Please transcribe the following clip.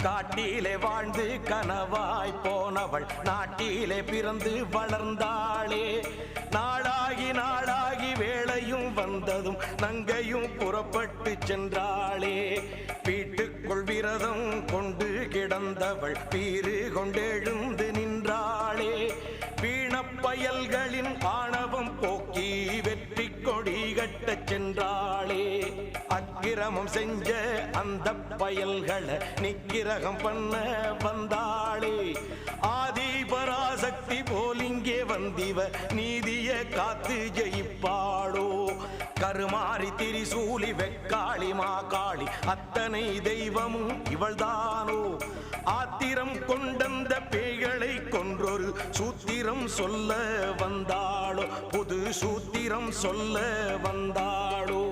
காட்டிலே வாழ்ந்து கனவாய் போனவள் நாட்டிலே பிறந்து வளர்ந்தாளே. நாளாகி வேளையும் வந்ததும் நங்கையும் புறப்பட்டு சென்றாளே. வீட்டுக்குள் விரதம் கொண்டு கிடந்தவள் பீறு கொண்டெழுந்து நின்றாளே. வீணப்பயல்களின் ஆணவம் போக்கி வெற்றி கொடி கட்டச் சென்றாளே. அக்கிரமம் செஞ்ச அந்த பயல்களை நிக்கிரகம் பண்ண வந்தாளே. ஆதிபராசக்தி போல் இங்கே வந்திவ நீதிய காத்து ஜெயிப்பாளோ. கருமாறி திரிசூலி வெக்காளி மாகாளி அத்தனை தெய்வமும் இவள்தானோ. ஆத்திரம் கொண்டந்த பேய்களை கொன்றொரு சூத்திரம் சொல்ல வந்தாளோ. புது சூத்திரம் சொல்ல வந்தாளோ.